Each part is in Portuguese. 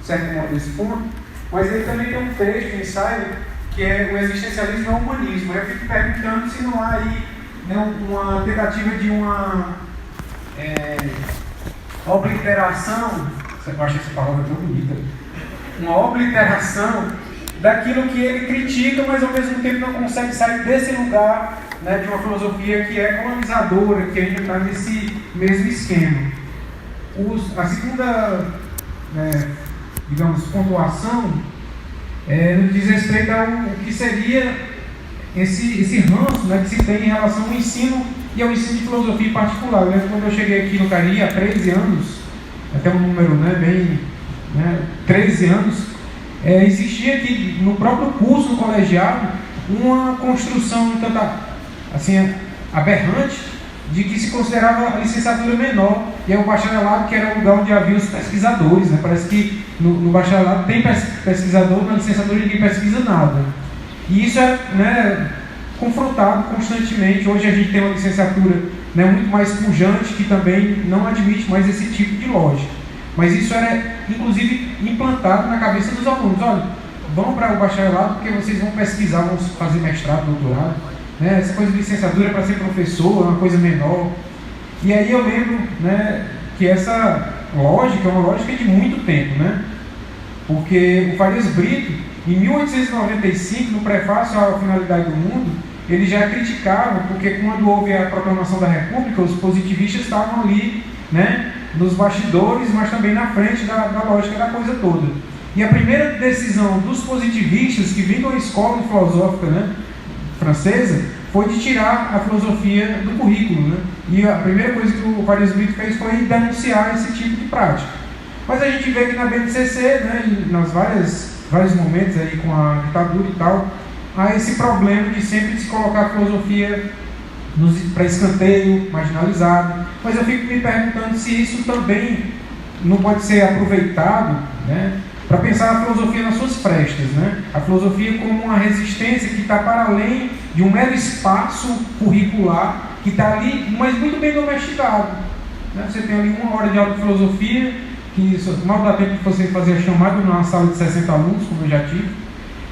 certo modo, desse ponto, mas ele também tem um trecho, um ensaio, que é o existencialismo e o humanismo. Eu fico perguntando se não há aí, né, uma tentativa de uma obliteração, eu acho essa palavra tão bonita, uma obliteração daquilo que ele critica, mas ao mesmo tempo não consegue sair desse lugar, né, de uma filosofia que é colonizadora, que ainda está nesse mesmo esquema. A segunda, digamos, pontuação diz respeito ao que seria esse ranço, né, que se tem em relação ao ensino e ao ensino de filosofia em particular. Eu lembro quando eu cheguei aqui no Cari há 13 anos, até um número, bem, 13 anos, existia aqui no próprio curso, no colegiado, uma construção tanto assim, aberrante, de que se considerava a licenciatura menor, e aí o bacharelado, que era o lugar onde havia os pesquisadores, né? Parece que no bacharelado tem pesquisador, na licenciatura ninguém pesquisa nada. E isso é confrontado constantemente. Hoje a gente tem uma licenciatura muito mais pujante, que também não admite mais esse tipo de lógica. Mas isso era, inclusive, implantado na cabeça dos alunos. Olha, vão para o bacharelado porque vocês vão pesquisar, vão fazer mestrado, doutorado. Essa coisa de licenciatura para ser professor é uma coisa menor. E aí eu lembro, que essa lógica é uma lógica de muito tempo, porque o Farias Brito, em 1895, no prefácio à Finalidade do Mundo, ele já criticava, porque quando houve a proclamação da República, os positivistas estavam ali, nos bastidores, mas também na frente da lógica da coisa toda. E a primeira decisão dos positivistas, que vem de uma escola filosófica, francesa, foi de tirar a filosofia do currículo, E a primeira coisa que o Farias Brito fez foi denunciar esse tipo de prática. Mas a gente vê que na BNCC, nas vários momentos aí com a ditadura e tal, há esse problema de sempre se colocar a filosofia para escanteio, marginalizado. Mas eu fico me perguntando se isso também não pode ser aproveitado, para pensar a filosofia nas suas frestas, a filosofia como uma resistência que está para além de um mero espaço curricular, que está ali, mas muito bem domesticado. Você tem ali 1 hora de aula de filosofia, que mal dá tempo de você fazer a chamada numa sala de 60 alunos, como eu já tive.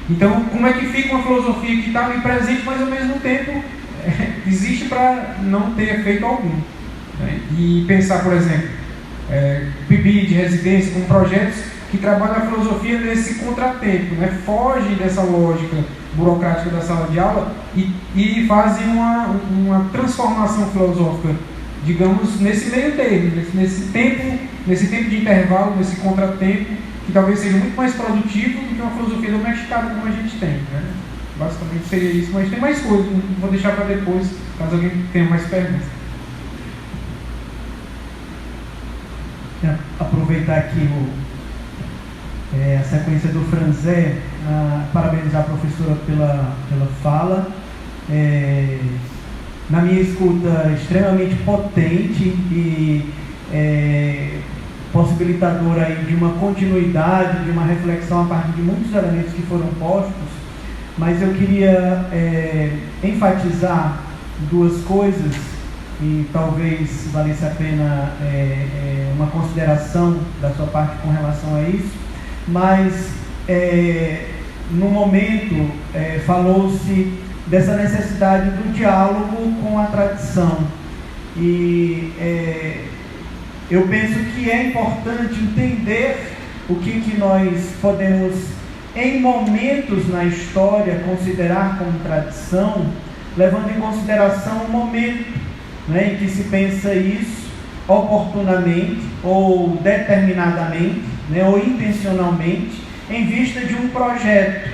Então, como é que fica uma filosofia que está ali presente, mas ao mesmo tempo existe para não ter efeito algum? E pensar, por exemplo, PIB de residência com projetos que trabalham a filosofia nesse contratempo, fogem dessa lógica burocrática da sala de aula e fazem uma transformação filosófica, digamos, nesse meio termo, nesse tempo de intervalo, nesse contratempo, que talvez seja muito mais produtivo do que uma filosofia domesticada como a gente tem. Basicamente seria isso, mas tem mais coisas, vou deixar para depois, caso alguém tenha mais perguntas. Aproveitar aqui a sequência do Franzé, parabenizar a professora pela fala. Na minha escuta, extremamente potente e possibilitadora aí de uma continuidade, de uma reflexão a partir de muitos elementos que foram postos, mas eu queria enfatizar 2 coisas e talvez valesse a pena uma consideração da sua parte com relação a isso. Mas no momento falou-se dessa necessidade do diálogo com a tradição, e eu penso que é importante entender o que nós podemos, em momentos na história, considerar como tradição, levando em consideração o momento em que se pensa isso oportunamente ou determinadamente, ou intencionalmente, em vista de um projeto,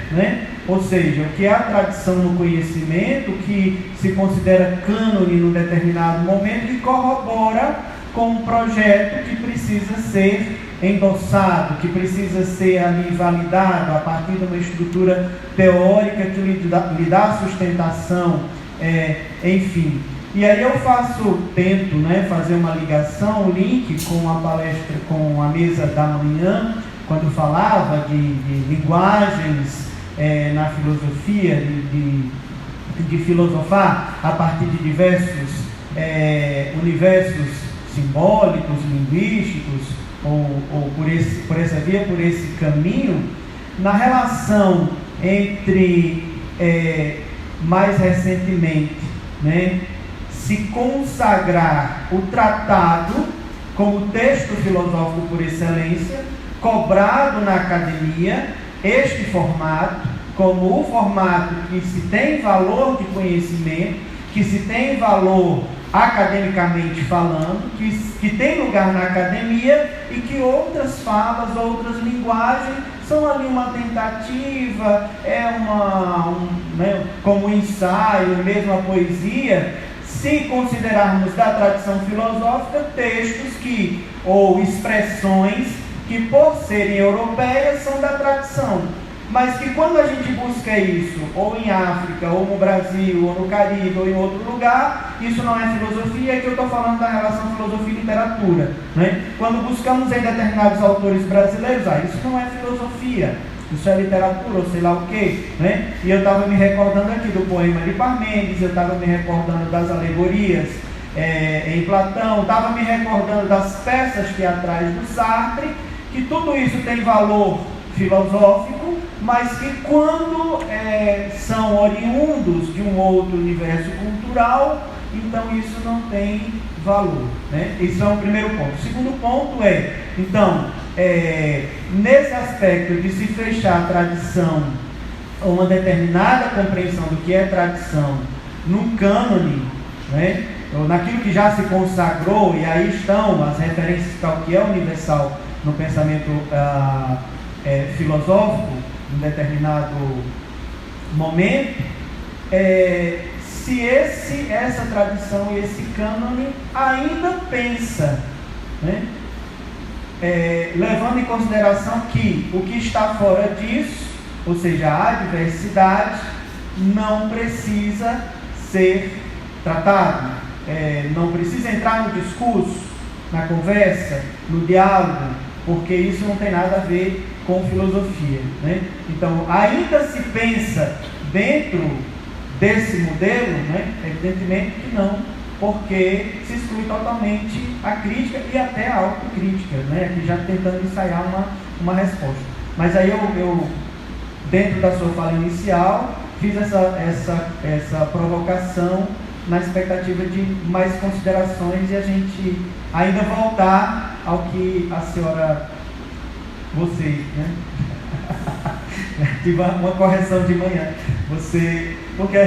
ou seja, o que é a tradição no conhecimento, que se considera cânone num determinado momento e corrobora com um projeto que precisa ser endossado, que precisa ser ali validado a partir de uma estrutura teórica que lhe dá sustentação, enfim. E aí eu tento fazer uma ligação, um link com a palestra, com a mesa da manhã, quando falava de linguagens na filosofia, de filosofar a partir de diversos universos simbólicos, linguísticos, ou por essa via, por esse caminho, na relação entre, mais recentemente, né, se consagrar o tratado como texto filosófico por excelência, cobrado na academia, este formato, como o formato que se tem valor de conhecimento, que se tem valor academicamente falando, que tem lugar na academia, e que outras falas, outras linguagens são ali uma tentativa, como um ensaio, mesmo a poesia, se considerarmos da tradição filosófica textos ou expressões que, por serem europeias, são da tradição, mas que quando a gente busca isso, ou em África, ou no Brasil, ou no Caribe, ou em outro lugar, isso não é filosofia. É que eu estou falando da relação filosofia e literatura, né? Quando buscamos em determinados autores brasileiros, isso não é filosofia, isso é literatura, ou sei lá o quê, né? E eu estava me recordando aqui do poema de Parmênides, eu estava me recordando das alegorias em Platão, estava me recordando das peças teatrais do Sartre, que tudo isso tem valor filosófico, mas que quando são oriundos de um outro universo cultural, então isso não tem valor, né? Isso é o primeiro ponto. O segundo ponto então, nesse aspecto de se fechar a tradição, uma determinada compreensão do que é tradição, num cânone, né? Ou naquilo que já se consagrou, e aí estão as referências para o que é universal no pensamento filosófico, em determinado momento, se essa tradição e esse cânone ainda pensa, né, levando em consideração que o que está fora disso, ou seja, a diversidade, não precisa ser tratado, não precisa entrar no discurso, na conversa, no diálogo, porque isso não tem nada a ver com filosofia, né? Então, ainda se pensa dentro desse modelo, né? Evidentemente que não, porque se exclui totalmente a crítica e até a autocrítica, né? Aqui já tentando ensaiar uma resposta. Mas aí eu dentro da sua fala inicial, fiz essa provocação na expectativa de mais considerações e a gente ainda voltar ao que a senhora, você, né? Tive uma correção de manhã, porque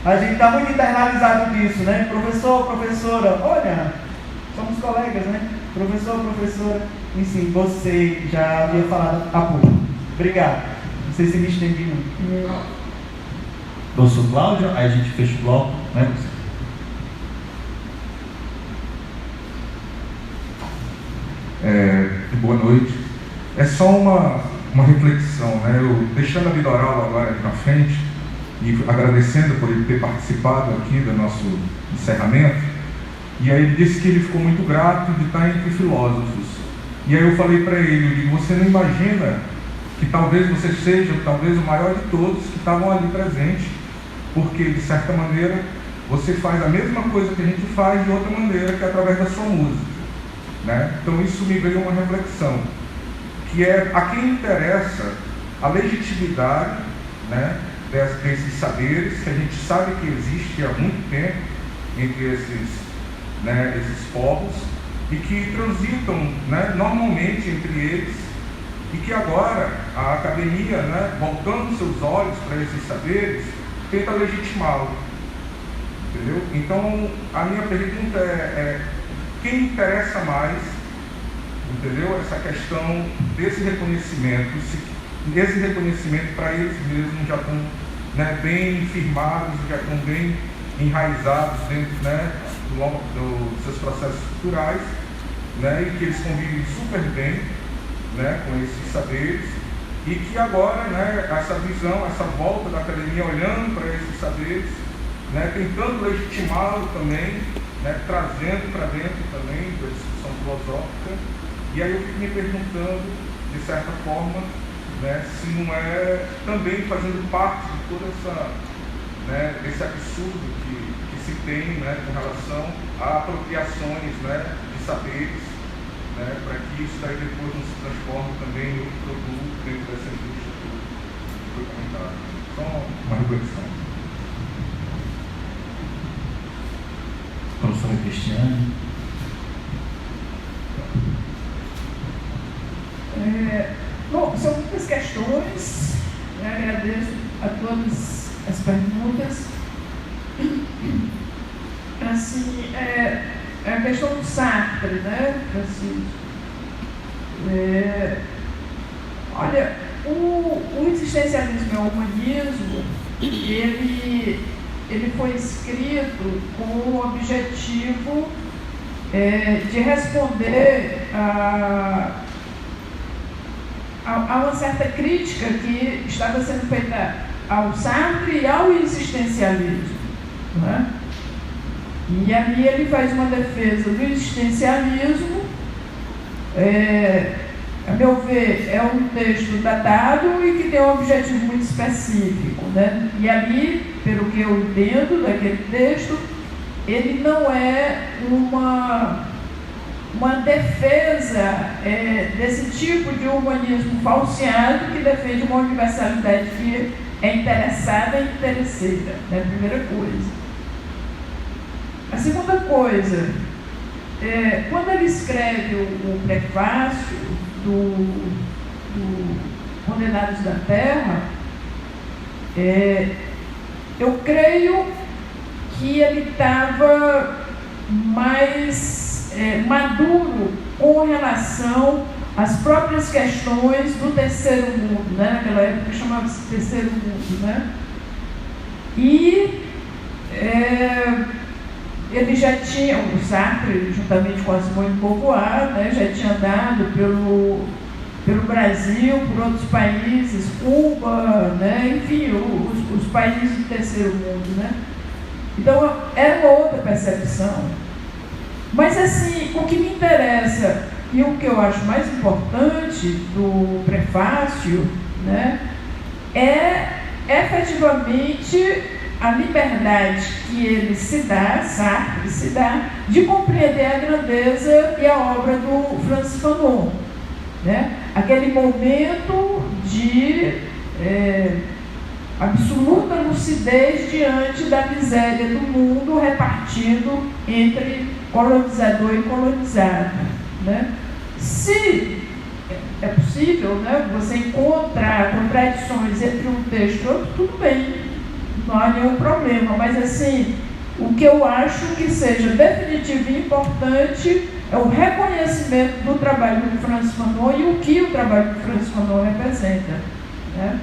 a gente está muito internalizado disso, né? Professor, professora, olha, somos colegas, né? Professor, professora, enfim, você já havia falado há pouco. Obrigado, não sei se me estendi muito. Professor Cláudio, aí a gente fecha o bloco, né? Boa noite. É só uma reflexão, né? Eu deixando a vida oral agora aqui na frente e agradecendo por ele ter participado aqui do nosso encerramento, e aí ele disse que ele ficou muito grato de estar entre filósofos. E aí eu falei para ele, eu digo, você não imagina que talvez você seja o maior de todos que estavam ali presentes, porque de certa maneira você faz a mesma coisa que a gente faz de outra maneira, que é através da sua música, né? Então isso me veio uma reflexão, que é a quem interessa a legitimidade, né, desses saberes, que a gente sabe que existe há muito tempo entre esses povos, e que transitam, né, normalmente entre eles, e que agora a academia, né, voltando seus olhos para esses saberes, tenta legitimá-lo, entendeu? Então a minha pergunta é quem interessa mais, entendeu? Essa questão desse reconhecimento para eles mesmos já estão, né, bem firmados, já estão bem enraizados dentro, né, dos seus processos culturais, né, e que eles convivem super bem, né, com esses saberes, e que agora, né, essa visão, essa volta da academia olhando para esses saberes, né, tentando legitimá-lo também, né, trazendo para dentro também da discussão filosófica. E aí eu fico me perguntando, de certa forma, né, se não é também fazendo parte de toda essa, né, desse absurdo que se tem, né, com relação a apropriações, né, de saberes, né, para que isso daí depois não se transforme também em outro produto dentro dessa indústria que foi comentado. Só uma reflexão. Professora Cristiane. Bom, são muitas questões, eu agradeço a todas as perguntas. Assim, a questão do Sartre, né, Francisco? Olha, o existencialismo e o humanismo, ele foi escrito com o objetivo de responder a uma certa crítica que estava sendo feita ao Sartre e ao existencialismo, né? E ali ele faz uma defesa do existencialismo, a meu ver, é um texto datado e que tem um objetivo muito específico, né? E ali, pelo que eu entendo daquele texto, ele não é uma defesa desse tipo de humanismo falseado que defende uma universalidade que é interessada e interesseira, né? Primeira coisa. A segunda coisa, quando ele escreve o prefácio do Condenados da Terra, eu creio que ele estava mais maduro com relação às próprias questões do terceiro mundo, né? Naquela época chamava-se terceiro mundo, né? E ele já tinha, o Sartre, juntamente com a Simone de Beauvoir, né, já tinha andado pelo Brasil, por outros países, Cuba, né, enfim, os países do terceiro mundo, né? Então, era uma outra percepção. Mas, assim, o que me interessa e o que eu acho mais importante do prefácio, né, é efetivamente a liberdade que ele se dá, Sartre se dá, de compreender a grandeza e a obra do Francis Fanon, né? Aquele momento de absoluta lucidez diante da miséria do mundo repartido entre colonizador e colonizado, né? Se é possível, né, você encontrar contradições entre um texto e outro, tudo bem, não há nenhum problema, mas assim, o que eu acho que seja definitivo e importante é o reconhecimento do trabalho do Francis Fanon e o que o trabalho do Francis Fanon representa, né?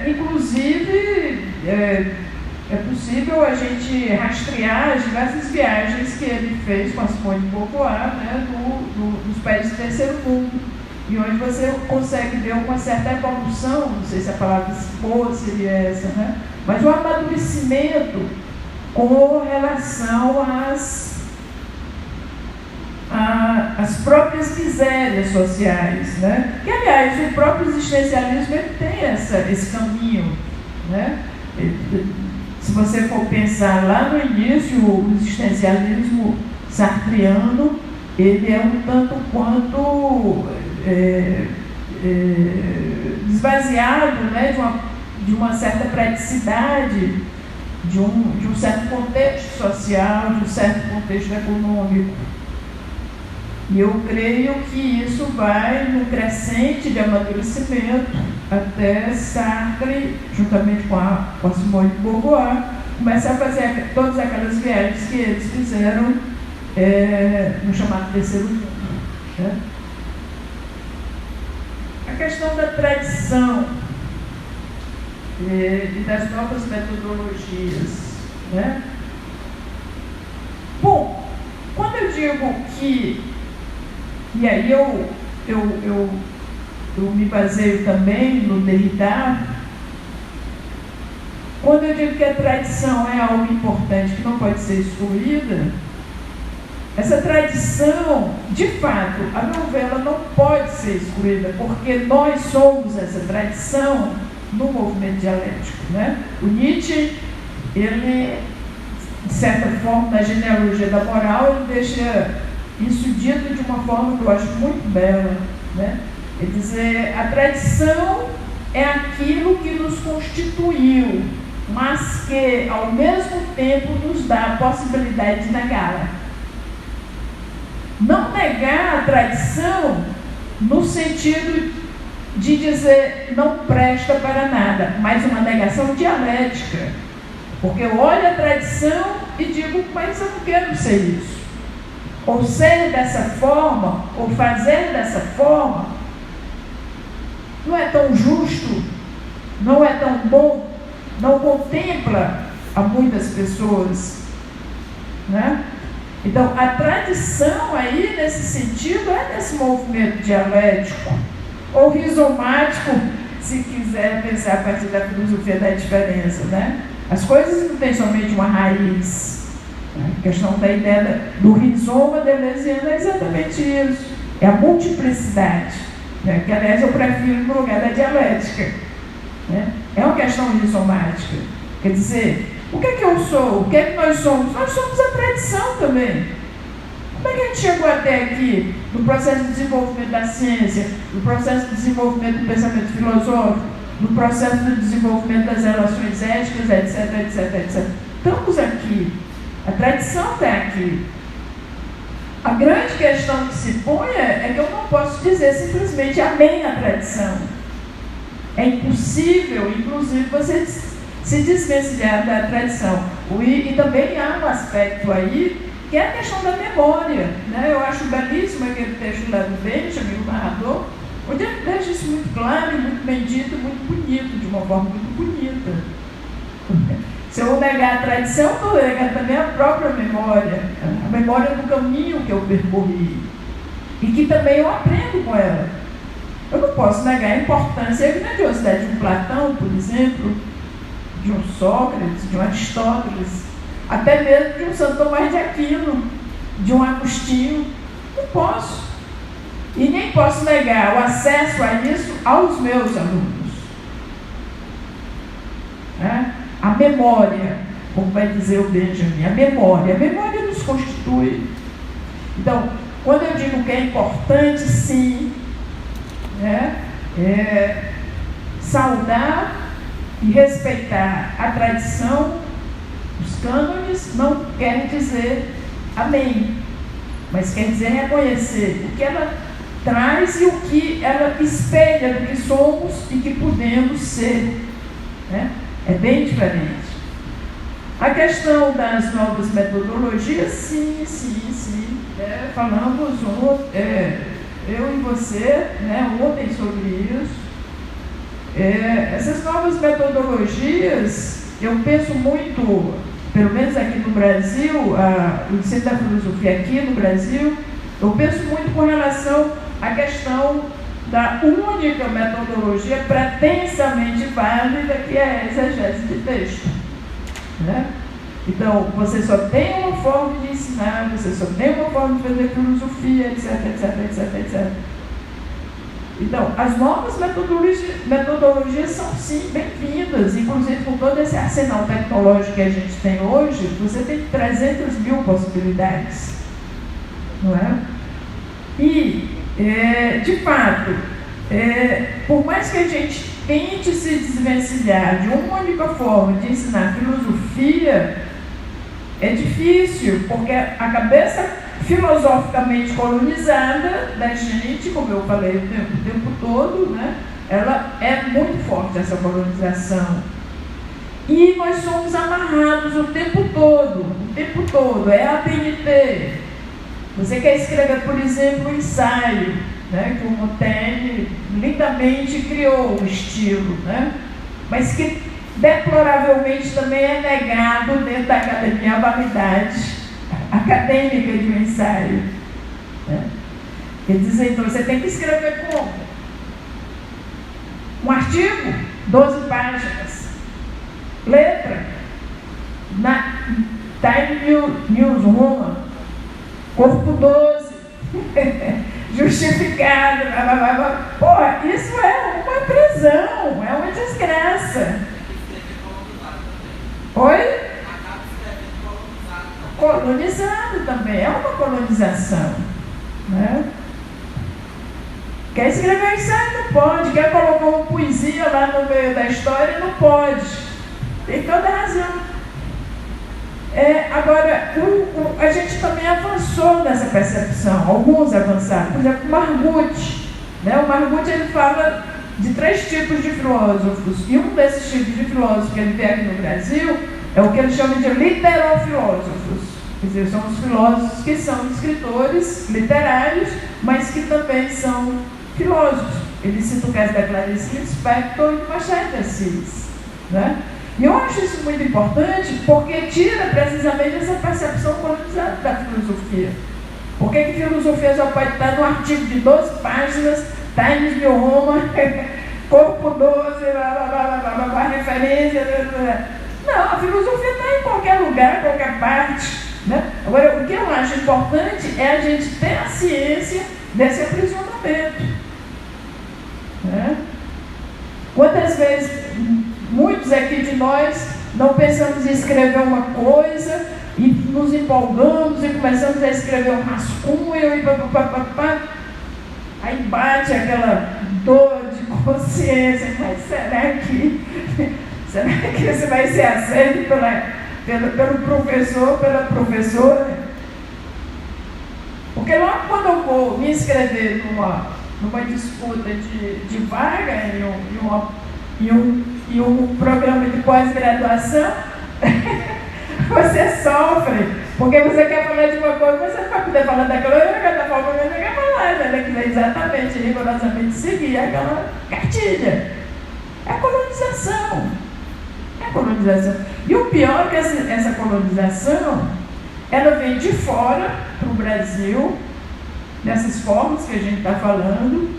Inclusive, é possível a gente rastrear as diversas viagens que ele fez com a Simone de Beauvoir, né, nos países do terceiro mundo, e onde você consegue ver uma certa evolução, não sei se a palavra boa seria essa, né? Mas um amadurecimento com relação às próprias misérias sociais, né? Que, aliás, o próprio existencialismo ele tem esse caminho, né? Se você for pensar lá no início, o existencialismo sartriano, ele é um tanto quanto esvaziado, né, de uma certa praticidade, de um certo contexto social, de um certo contexto econômico. E eu creio que isso vai num crescente de amadurecimento até Sartre, juntamente com a Simone de Beauvoir, começar a fazer todas aquelas viagens que eles fizeram no chamado terceiro mundo, né? A questão da tradição e das novas metodologias, né? Bom, quando eu digo que, e aí eu me baseio também no Derrida, quando eu digo que a tradição é algo importante que não pode ser excluída, essa tradição, de fato, a meu ver, ela não pode ser excluída, porque nós somos essa tradição no movimento dialético, né? O Nietzsche, ele, de certa forma, na genealogia da moral, ele deixa isso dito de uma forma que eu acho muito bela, né? É dizer, a tradição é aquilo que nos constituiu, mas que, ao mesmo tempo, nos dá a possibilidade de negá-la. Não negar a tradição no sentido de dizer não presta para nada, mas uma negação dialética. Porque eu olho a tradição e digo, mas eu não quero ser isso. Ou ser dessa forma, ou fazer dessa forma, não é tão justo, não é tão bom, não contempla a muitas pessoas, né? Então, a tradição aí, nesse sentido, é desse movimento dialético, ou rizomático, se quiser pensar a partir da filosofia da diferença, né? As coisas não têm somente uma raiz. Né? A questão da ideia do rizoma deleuziano é exatamente isso. É a multiplicidade, né? Que, aliás, eu prefiro no lugar da dialética. Né? É uma questão rizomática. Quer dizer, o que é que eu sou? O que é que nós somos? Nós somos a tradição também. Como é que a gente chegou até aqui? No processo de desenvolvimento da ciência, no processo de desenvolvimento do pensamento filosófico, no processo de desenvolvimento das relações éticas, etc, etc, etc. Estamos aqui. A tradição está aqui. A grande questão que se põe é que eu não posso dizer simplesmente amém à tradição. É impossível, inclusive, você se desvencilhar da tradição. E também há um aspecto aí, que é a questão da memória. Né? Eu acho belíssimo aquele texto lá do Benjamin, o narrador, onde ele deixa isso muito claro, muito bem dito, muito bonito, de uma forma muito bonita. Se eu negar a tradição, eu vou negar também a própria memória, a memória do caminho que eu percorri, e que também eu aprendo com ela. Eu não posso negar a importância e a grandiosidade de um Platão, por exemplo, de um Sócrates, de um Aristóteles, até mesmo de um Santo Tomás de Aquino, de um Agostinho. Não posso. E nem posso negar o acesso a isso aos meus alunos. Né? A memória, como vai dizer o Benjamin, a memória nos constitui. Então, quando eu digo que é importante, sim, né, saudar e respeitar a tradição, os cânones, não quer dizer amém, mas quer dizer reconhecer o que ela traz e o que ela espelha do que somos e que podemos ser. Né? É bem diferente. A questão das novas metodologias, sim. Falamos eu e você, né, ontem sobre isso. Essas novas metodologias, eu penso muito, pelo menos aqui no Brasil, o ensino da filosofia aqui no Brasil, eu penso muito com relação à questão da única metodologia pretensamente válida, que é a exegese de texto. Né? Então, você só tem uma forma de ensinar, você só tem uma forma de fazer filosofia, etc. Então, as novas metodologias são, sim, bem-vindas, inclusive com todo esse arsenal tecnológico que a gente tem hoje, você tem 300 mil possibilidades, não é? E, de fato, por mais que a gente tente se desvencilhar de uma única forma de ensinar filosofia, é difícil, porque a cabeça filosoficamente colonizada da gente, como eu falei o tempo todo, né, ela é muito forte, essa colonização. E nós somos amarrados o tempo todo, é a ABNT. Você quer escrever, por exemplo, um ensaio, né, que o Montaigne lindamente criou o estilo, né, mas que deploravelmente também é negado dentro da academia a validade acadêmica de um ensaio. Né? Quer dizer, então você tem que escrever como? Um artigo, 12 páginas, letra, na Time Newsroom, corpo 12, justificado, porra, isso é uma prisão, é uma desgraça. Oi? Colonizado também, é uma colonização. né? Quer escrever ensaio? Não pode. Quer colocar uma poesia lá no meio da história? Não pode. Tem toda razão. Agora, a gente também avançou nessa percepção. Alguns avançaram. Por exemplo, o Margutti. Né? O Margutti, ele fala de 3 tipos de filósofos. E um desses tipos de filósofos que ele vê aqui no Brasil é o que ele chama de literofilósofos. Quer dizer, são os filósofos que são escritores literários, mas que também são filósofos. Ele cita o caso da Clarice Lispector e do Machado de Assis. Né? E eu acho isso muito importante porque tira precisamente essa percepção colonizada da filosofia. Por que filosofia só pode estar num artigo de 12 páginas, Times New Roman, Corpo 12, referência... Não, a filosofia está em qualquer lugar, em qualquer parte. Né? Agora, o que eu acho importante é a gente ter a ciência desse aprisionamento. Né? Quantas vezes muitos aqui de nós não pensamos em escrever uma coisa e nos empolgamos e começamos a escrever um rascunho e papapá, aí bate aquela dor de consciência, mas será que você vai ser aceito pelo professor, pela professora? Porque logo quando eu vou me inscrever numa disputa de vaga em um programa de pós-graduação, você sofre, porque você quer falar de uma coisa, mas você não vai poder falar daquela outra forma que você quer falar, né? Que é exatamente, rigorosamente seguir aquela cartilha. É colonização. É colonização. E o pior é que essa colonização, ela vem de fora para o Brasil, dessas formas que a gente está falando,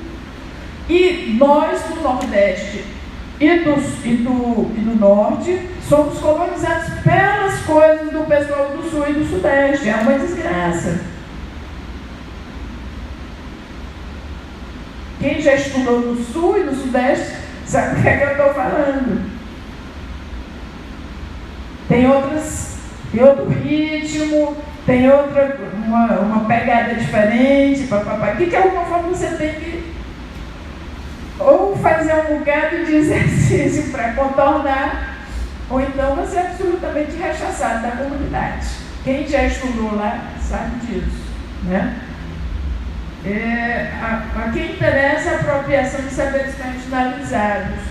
e nós do Nordeste e do Norte somos colonizados pelas coisas do pessoal do Sul e do Sudeste. É uma desgraça. Quem já estudou no Sul e no Sudeste sabe o que é que eu estou falando. Tem outro ritmo, tem uma pegada diferente, papapá. Que de alguma forma você tem que ou fazer um bocado de exercício para contornar, ou então você é absolutamente rechaçado da comunidade. Quem já estudou lá sabe disso. Né? A quem interessa a apropriação de saberes marginalizados.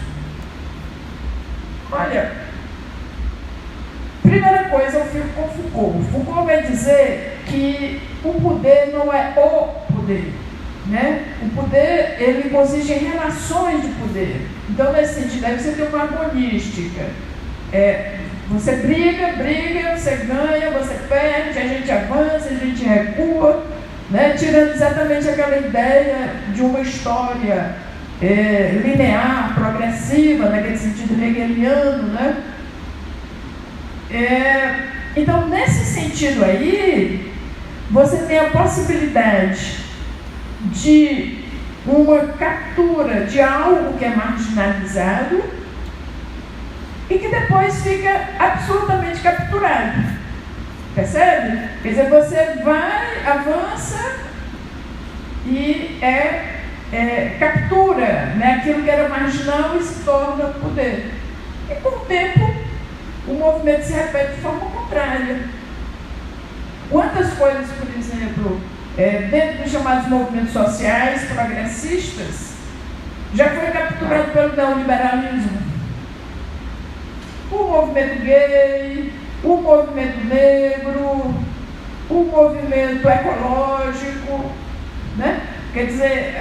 Olha, primeira coisa, eu fico com Foucault. Foucault vai dizer que o poder não é o poder. Né? O poder, ele consiste em relações de poder. Então, nesse sentido, aí você tem uma agonística. Você briga, você ganha, você perde, a gente avança, a gente recua, né? Tirando exatamente aquela ideia de uma história linear, progressiva, naquele sentido hegeliano. Né? Então, nesse sentido aí, você tem a possibilidade de uma captura de algo que é marginalizado e que depois fica absolutamente capturado. Percebe? Quer dizer, você vai, avança e captura, né, aquilo que era marginal e se torna poder. E com o tempo, o movimento se repete de forma contrária. Quantas coisas, por exemplo, dentro dos chamados movimentos sociais progressistas, já foi capturado pelo neoliberalismo. O movimento gay, o movimento negro, o movimento ecológico, né? Quer dizer,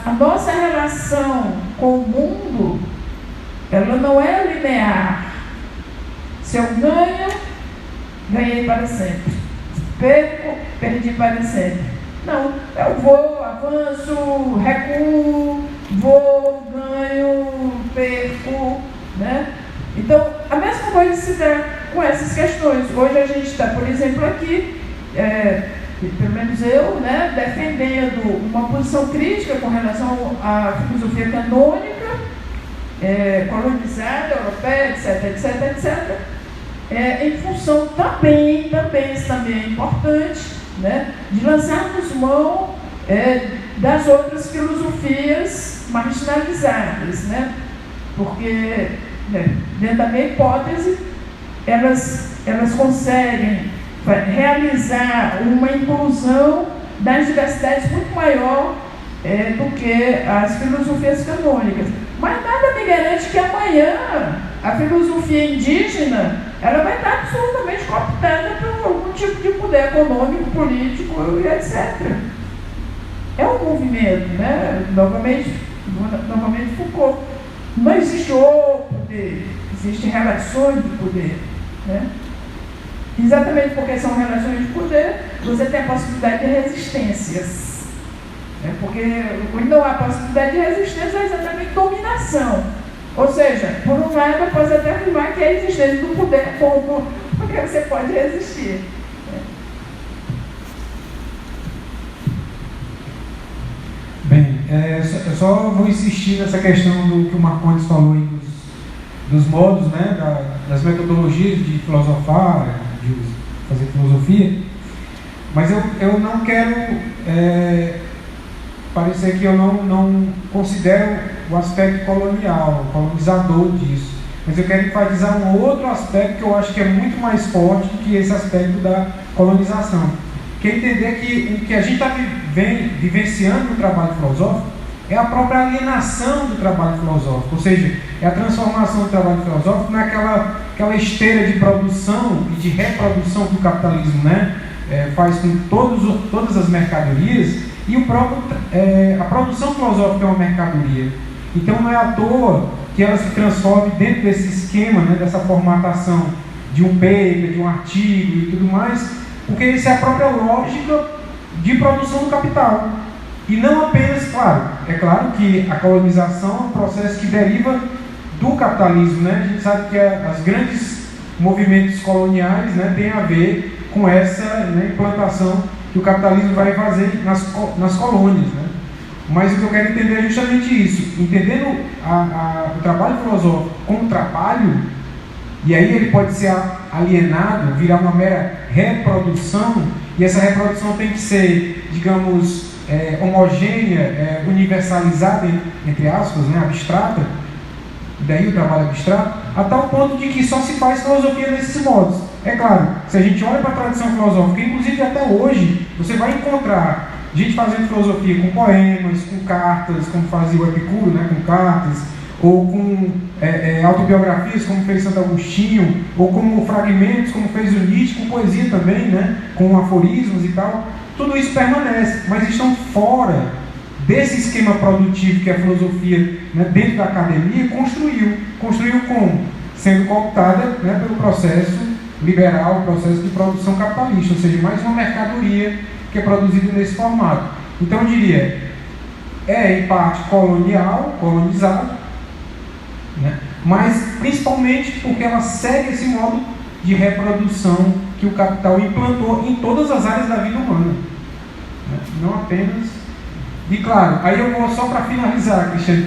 a nossa relação com o mundo, ela não é linear. Se eu ganho, ganhei para sempre. Perco, perdi para sempre. Não, eu vou, avanço, recuo, vou, ganho, perco, né? Então, a mesma coisa se dá com essas questões. Hoje a gente está, por exemplo, aqui, pelo menos eu, né, defendendo uma posição crítica com relação à filosofia canônica, colonizada, europeia, etc, em função também, isso também é importante, né, de lançarmos mão das outras filosofias marginalizadas, né, porque dentro da minha hipótese elas conseguem realizar uma inclusão das diversidades muito maior do que as filosofias canônicas. Mas nada me garante que amanhã a filosofia indígena ela vai estar absolutamente cooptada por algum tipo de poder econômico, político e etc. É um movimento, né? Novamente Foucault. Não existe o poder, existem relações de poder, né? Exatamente porque são relações de poder, você tem a possibilidade de resistências. Porque quando não há possibilidade de resistência, é exatamente dominação. Ou seja, por um lado, eu posso até afirmar que a existência do poder como porque você pode resistir. Bem, eu só vou insistir nessa questão do que o Marcondes falou aí dos modos, né, das metodologias de filosofar, de fazer filosofia, mas eu não quero parecer que eu não considero o aspecto colonizador disso, mas eu quero enfatizar um outro aspecto que eu acho que é muito mais forte do que esse aspecto da colonização, que é entender que o que a gente está vivenciando no trabalho filosófico é a própria alienação do trabalho filosófico, ou seja, é a transformação do trabalho filosófico naquela esteira de produção e de reprodução que o capitalismo, né, faz com todas as mercadorias, e a produção filosófica é uma mercadoria. Então não é à toa que ela se transforme dentro desse esquema, né, dessa formatação de um paper, de um artigo e tudo mais, porque isso é a própria lógica de produção do capital. E não apenas, é claro que a colonização é um processo que deriva do capitalismo, né? A gente sabe que os grandes movimentos coloniais, né, têm a ver com essa, né, implantação que o capitalismo vai fazer nas colônias, né? Mas o que eu quero entender é justamente isso, entendendo o trabalho filosófico como trabalho, e aí ele pode ser alienado, virar uma mera reprodução, e essa reprodução tem que ser, digamos, homogênea, universalizada, entre aspas, né, abstrata, daí o trabalho abstrato, a tal ponto de que só se faz filosofia nesses modos. É claro, se a gente olha para a tradição filosófica, inclusive até hoje, você vai encontrar gente fazendo filosofia com poemas, com cartas, como fazia o Epicuro, né, com cartas, ou com autobiografias, como fez Santo Agostinho, ou como fragmentos, como fez o Nietzsche, com poesia também, né, com aforismos e tal. Tudo isso permanece, mas estão fora desse esquema produtivo que a filosofia, né, dentro da academia, construiu como? Sendo cooptada, né, pelo processo liberal, processo de produção capitalista, ou seja, mais uma mercadoria que é produzida nesse formato. Então eu diria, em parte colonizado, né, mas principalmente porque ela segue esse modo de reprodução que o capital implantou em todas as áreas da vida humana, né, não apenas. E claro, aí eu vou só para finalizar, Cristiano,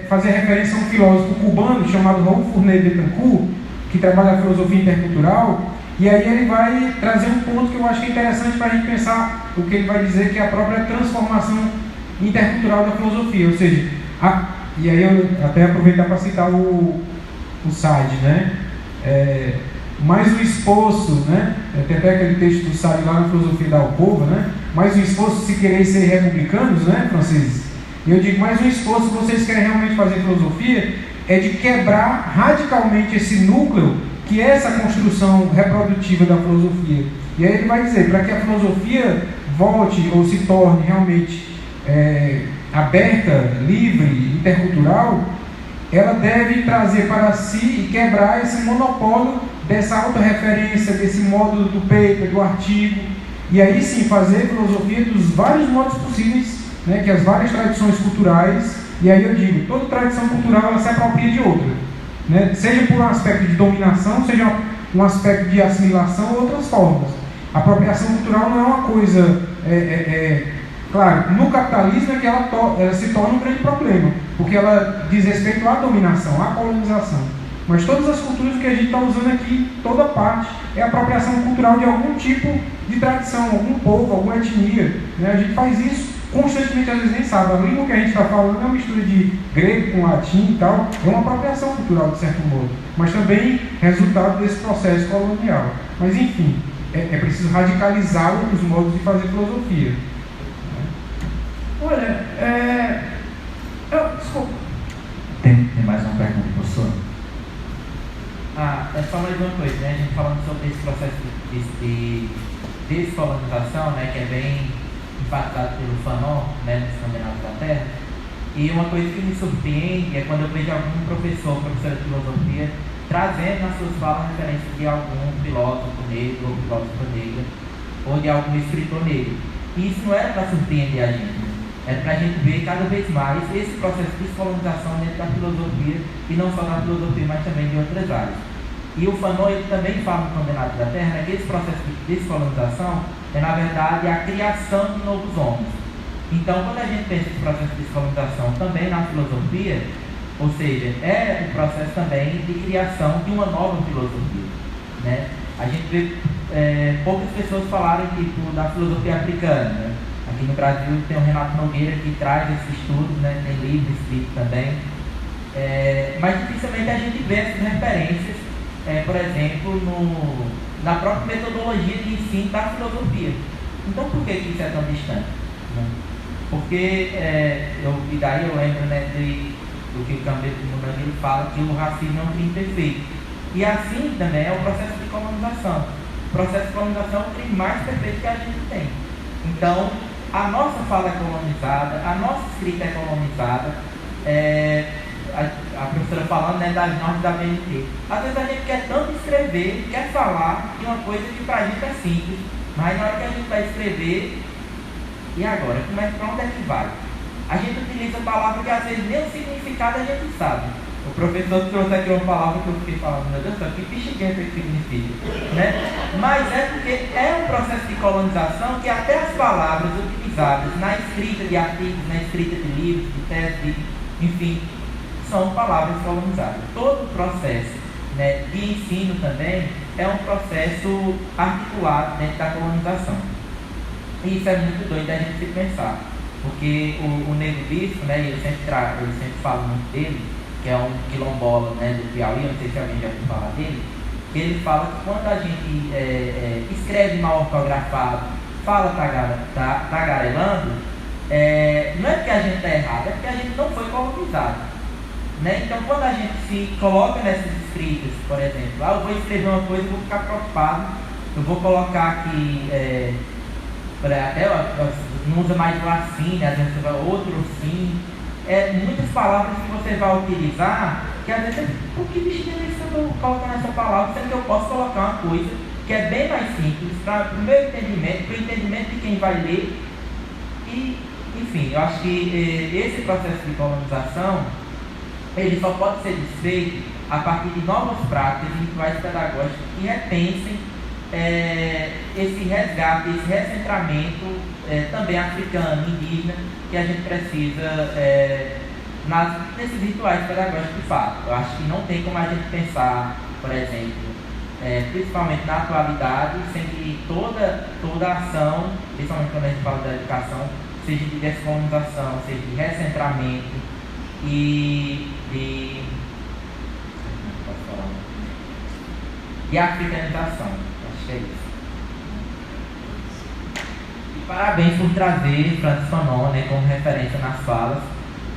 fazer referência a um filósofo cubano chamado Raul Fournet Betancourt, que trabalha a filosofia intercultural, e aí ele vai trazer um ponto que eu acho que é interessante para a gente pensar o que ele vai dizer, que é a própria transformação intercultural da filosofia, ou seja, e aí eu até aproveitar para citar o Sade, né? Mais um esforço, né? Tem até aquele texto do Sade lá na Filosofia da Alcova, né? Mais um esforço se querer ser republicanos, né, franceses? E eu digo, mais um esforço, se vocês querem realmente fazer filosofia, é de quebrar radicalmente esse núcleo que é essa construção reprodutiva da filosofia. E aí ele vai dizer, para que a filosofia volte ou se torne realmente aberta, livre, intercultural, ela deve trazer para si e quebrar esse monopólio dessa autorreferência, desse modo do paper, do artigo, e aí sim fazer filosofia dos vários modos possíveis, né, que as várias tradições culturais, e aí eu digo, toda tradição cultural ela se apropria de outra, né, seja por um aspecto de dominação, seja um aspecto de assimilação ou outras formas. A apropriação cultural não é uma coisa, claro, no capitalismo é que ela se torna um grande problema, porque ela diz respeito à dominação, à colonização. Mas todas as culturas que a gente está usando aqui, toda parte, é apropriação cultural de algum tipo de tradição, algum povo, alguma etnia. Né? A gente faz isso constantemente, às vezes nem sabe. A língua que a gente está falando é uma mistura de grego com latim e tal, é uma apropriação cultural, de certo modo, mas também resultado desse processo colonial. Mas, enfim, é preciso radicalizar os modos de fazer filosofia. Olha, desculpa. Tem mais uma pergunta, professor? É só mais uma coisa, né? A gente falando sobre esse processo de descolonização, né? Que é bem impactado pelo Fanon, né? Nos Condenados da Terra. E uma coisa que me surpreende é quando eu vejo algum professor de filosofia trazendo nas suas falas referências de algum filósofo negro ou filósofa negra ou de algum escritor negro. E isso não era para surpreender a gente, né? Era para a gente ver cada vez mais esse processo de descolonização dentro da filosofia, e não só da filosofia, mas também de outras áreas. E o Fanon, ele também fala no Condenados da Terra, né, que esse processo de descolonização é, na verdade, a criação de novos homens. Então, quando a gente pensa esse processo de descolonização também na filosofia, ou seja, é o processo também de criação de uma nova filosofia, né? A gente vê poucas pessoas falarem tipo, da filosofia africana, né? Aqui no Brasil tem o Renato Nogueira que traz esses estudos, né? Tem livro escrito também, mas dificilmente a gente vê essas referências, por exemplo, na própria metodologia de ensino da filosofia. Então, por que isso é tão distante? Né? Porque, e daí eu lembro, né, do que o Camilo Munangui fala, que o racismo é um crime perfeito. E assim também é o processo de colonização. O processo de colonização é o crime mais perfeito que a gente tem. Então, a nossa fala é colonizada, a nossa escrita é colonizada. A professora falando, né, das normas da BNT. Às vezes a gente quer tanto escrever, quer falar de uma coisa que pra gente é simples, mas na hora que a gente vai escrever, e agora? Para onde é que vai? A gente utiliza palavras que às vezes nem o significado a gente sabe. O professor trouxe aqui uma palavra que eu fiquei falando, meu Deus do céu, que bexiguenta que significa, né? Mas é porque é um processo de colonização que até as palavras utilizadas na escrita de artigos, na escrita de livros, de teses, enfim, são palavras colonizadas. Todo o processo, né, de ensino também é um processo articulado dentro da colonização. E isso é muito doido da gente se pensar, porque o Negro Bispo, né, eu sempre falo muito dele, que é um quilombola, né, do Piauí, eu não sei se alguém já ouviu falar dele, ele fala que quando a gente escreve mal ortografado, fala tagarelando, não é porque a gente está errado, é porque a gente não foi colonizado. Né? Então, quando a gente se coloca nessas escritas, por exemplo, eu vou escrever uma coisa e vou ficar preocupado, eu vou colocar aqui, até não usa mais lacinho, às vezes você vai outro sim, muitas palavras que você vai utilizar, que às vezes, por que bicho é isso que eu estou colocando essa palavra, sendo que eu posso colocar uma coisa que é bem mais simples, para o meu entendimento, para o entendimento de quem vai ler, e, enfim, eu acho que esse processo de colonização, ele só pode ser desfeito a partir de novas práticas individuais pedagógicas que repensem esse resgate, esse recentramento também africano, indígena, que a gente precisa nesses rituais pedagógicos de fato. Eu acho que não tem como a gente pensar, por exemplo, principalmente na atualidade, sem que toda ação, principalmente quando a gente fala da educação, seja de descolonização, seja de recentramento e de africanização. Acho que é isso. E parabéns por trazer Francis Fanon, né, como referência nas falas.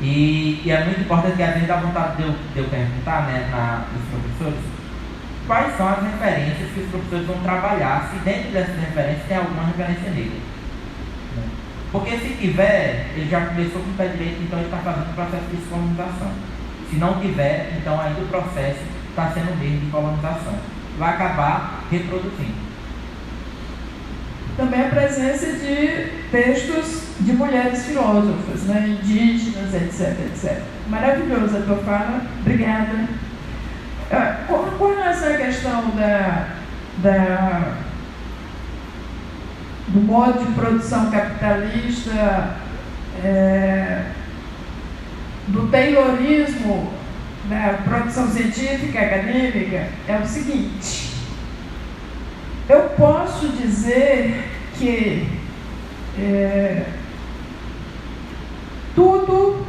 E é muito importante que a gente dá vontade de eu perguntar, né, dos professores, quais são as referências que os professores vão trabalhar, se dentro dessas referências tem alguma referência negra. Porque se tiver, ele já começou com o pé direito, então ele está fazendo o processo de descolonização. Se não tiver, então ainda o processo está sendo mesmo de colonização. Vai acabar reproduzindo. Também a presença de textos de mulheres filósofas, né, indígenas, etc, etc. Maravilhosa a tua fala, obrigada. Com relação à questão do modo de produção capitalista, do taylorismo da produção científica, acadêmica, é o seguinte: eu posso dizer que tudo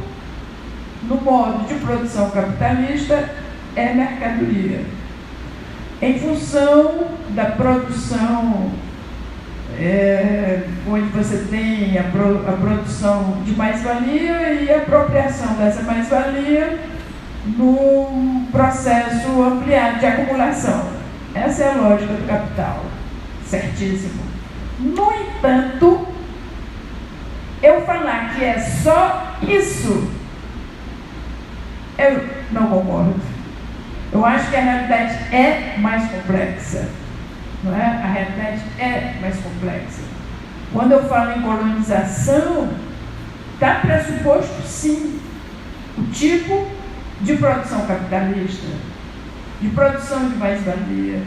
no modo de produção capitalista é mercadoria, em função da produção, onde você tem a produção de mais-valia e a apropriação dessa mais-valia num processo ampliado de acumulação. Essa é a lógica do capital, certíssimo. No entanto, eu falar que é só isso, eu não concordo. Eu acho que a realidade é mais complexa, não é? A realidade é mais complexa. Quando eu falo em colonização, está pressuposto, sim, o tipo de produção capitalista, de produção de mais-valia,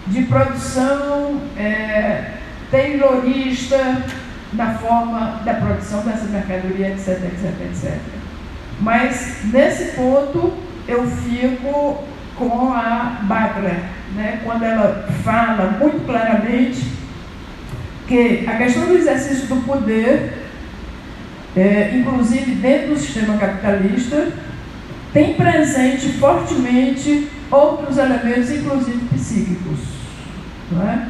de produção taylorista na forma da produção dessa mercadoria, etc, etc, etc. Mas, nesse ponto, eu fico com a Butler, né, quando ela fala muito claramente que a questão do exercício do poder, inclusive dentro do sistema capitalista, tem presente fortemente outros elementos, inclusive psíquicos, não é?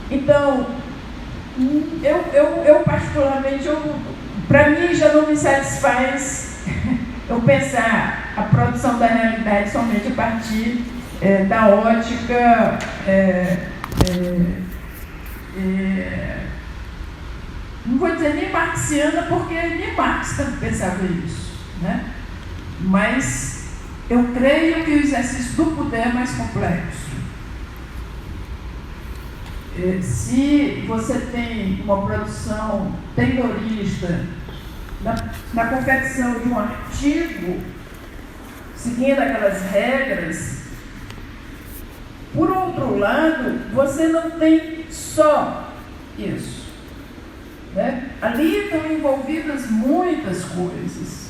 Então, eu particularmente, para mim já não me satisfaz eu pensar a produção da realidade somente a partir da ótica não vou dizer nem marxiana, porque nem Marx tanto pensava isso, né? Mas eu creio que o exercício do poder é mais complexo. Se você tem uma produção taylorista na confecção de um artigo, seguindo aquelas regras, por outro lado, você não tem só isso, né? Ali estão envolvidas muitas coisas.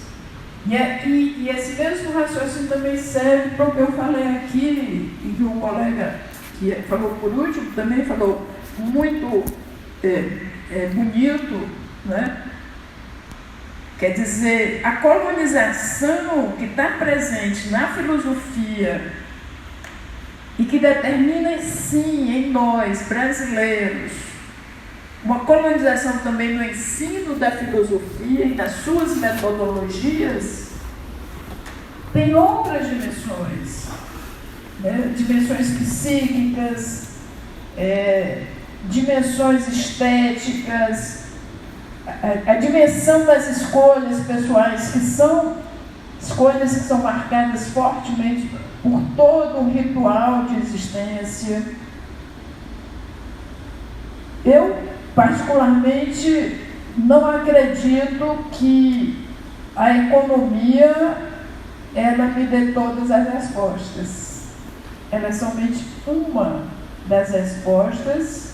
E esse mesmo raciocínio também serve para o que eu falei aqui, e que um colega que falou por último também falou muito bonito, né? Quer dizer, a colonização que está presente na filosofia e que determina, sim, em nós, brasileiros, uma colonização também no ensino da filosofia e das suas metodologias, tem outras dimensões, né? Dimensões psíquicas, dimensões estéticas, a dimensão das escolhas pessoais, que são escolhas que são marcadas fortemente por todo um ritual de existência. Eu, particularmente, não acredito que a economia ela me dê todas as respostas. Ela é somente uma das respostas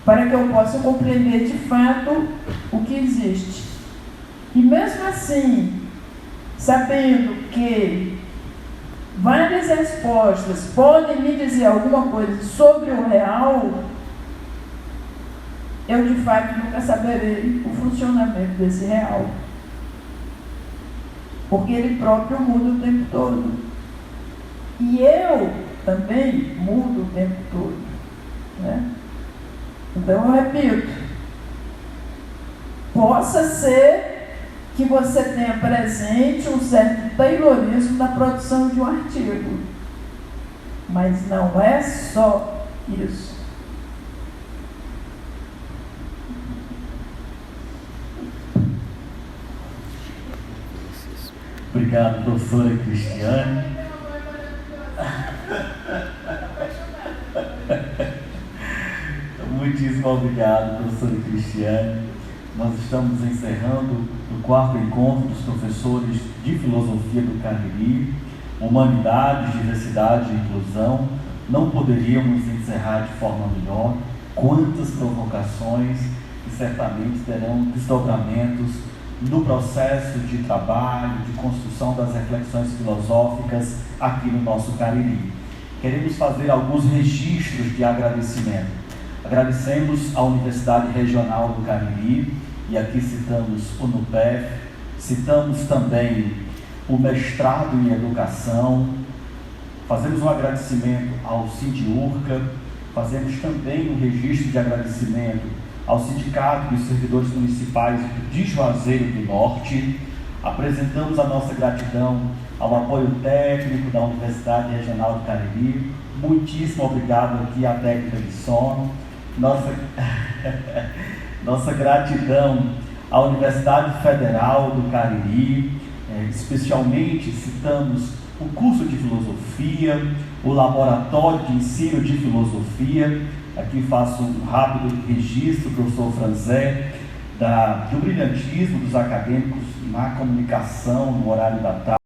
para que eu possa compreender de fato o que existe. E mesmo assim, sabendo que várias respostas podem me dizer alguma coisa sobre o real, eu de fato nunca saberei o funcionamento desse real. Porque ele próprio muda o tempo todo. E eu também mudo o tempo todo, né? Então eu repito, possa ser que você tenha presente um certo taylorismo na produção de um artigo, mas não é só isso. Obrigado, professora Cristiane. Muitíssimo obrigado, professora Cristiane. Nós estamos encerrando o 4º encontro dos professores de filosofia do Cariri, Humanidades, Diversidade e Inclusão. Não poderíamos encerrar de forma melhor. Quantas provocações que certamente terão desdobramentos no processo de trabalho, de construção das reflexões filosóficas aqui no nosso Cariri. Queremos fazer alguns registros de agradecimento. Agradecemos à Universidade Regional do Cariri, e aqui citamos o NUPEF, citamos também o mestrado em Educação, fazemos um agradecimento ao Sindiurca, fazemos também um registro de agradecimento ao Sindicato dos Servidores Municipais de Juazeiro do Norte, apresentamos a nossa gratidão ao apoio técnico da Universidade Regional do Cariri, muitíssimo obrigado aqui à técnica de sono, nossa gratidão à Universidade Federal do Cariri, especialmente citamos o curso de filosofia, o laboratório de ensino de filosofia. Aqui faço um rápido registro, professor Franzé, do brilhantismo dos acadêmicos na comunicação no horário da tarde.